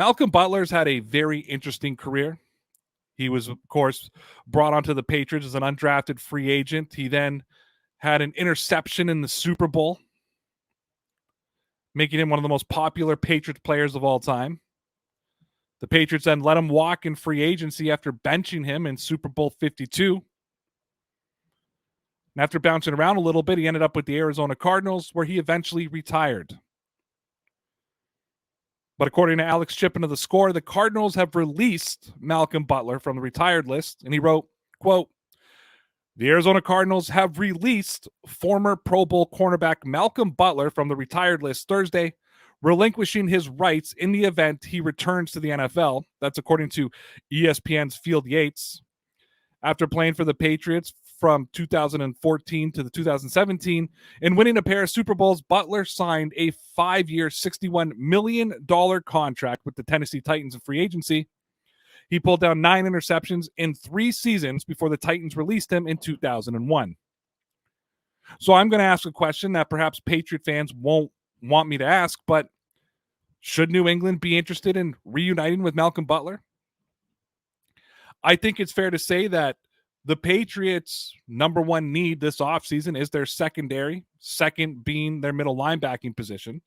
Malcolm Butler's had a very interesting career. He was, of course, brought onto the Patriots as an undrafted free agent. He then had an interception in the Super Bowl, making him one of the most popular Patriots players of all time. The Patriots then let him walk in free agency after benching him in Super Bowl 52. And after bouncing around a little bit, he ended up with the Arizona Cardinals, where he eventually retired. But according to Alex Chippin of The Score, the Cardinals have released Malcolm Butler from the retired list. And he wrote, quote, "The Arizona Cardinals have released former Pro Bowl cornerback Malcolm Butler from the retired list Thursday, relinquishing his rights in the event he returns to the NFL." That's according to ESPN's Field Yates. After playing for the Patriots from 2014 to the 2017 and winning a pair of Super Bowls, Butler signed a 5-year, $61 million contract with the Tennessee Titans in free agency. He pulled down 9 interceptions in 3 seasons before the Titans released him in 2001. So I'm going to ask a question that perhaps Patriot fans won't want me to ask, but should New England be interested in reuniting with Malcolm Butler? I think it's fair to say that the Patriots' number one need this offseason is their secondary, second being their middle linebacking position.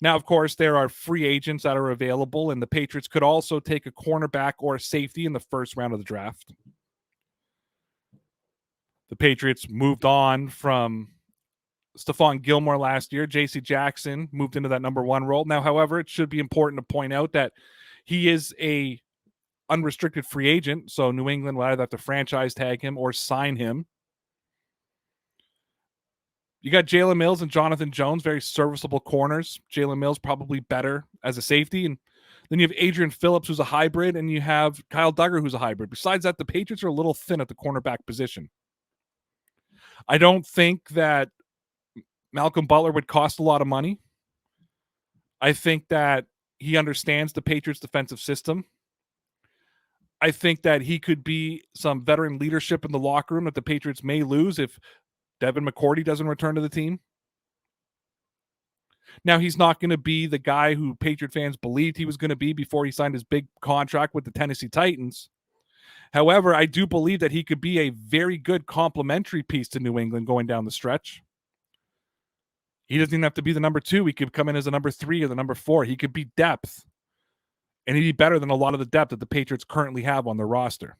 Now, of course, there are free agents that are available, and the Patriots could also take a cornerback or a safety in the first round of the draft. The Patriots moved on from Stephon Gilmore last year. J.C. Jackson moved into that number one role. Now, however, it should be important to point out that he is a unrestricted free agent, so New England will either have to franchise tag him or sign him. You got Jalen Mills and Jonathan Jones, very serviceable corners. Jalen Mills probably better as a safety. And then you have Adrian Phillips, who's a hybrid, and you have Kyle Duggar, who's a hybrid. Besides that, the Patriots are a little thin at the cornerback position. I don't think that Malcolm Butler would cost a lot of money. I think that he understands the Patriots' defensive system. I think that he could be some veteran leadership in the locker room that the Patriots may lose if Devin McCourty doesn't return to the team. Now, he's not going to be the guy who Patriot fans believed he was going to be before he signed his big contract with the Tennessee Titans. However, I do believe that he could be a very good complementary piece to New England going down the stretch. He doesn't even have to be the number 2. He could come in as the number 3 or the number 4. He could be depth. And he'd be better than a lot of the depth that the Patriots currently have on their roster.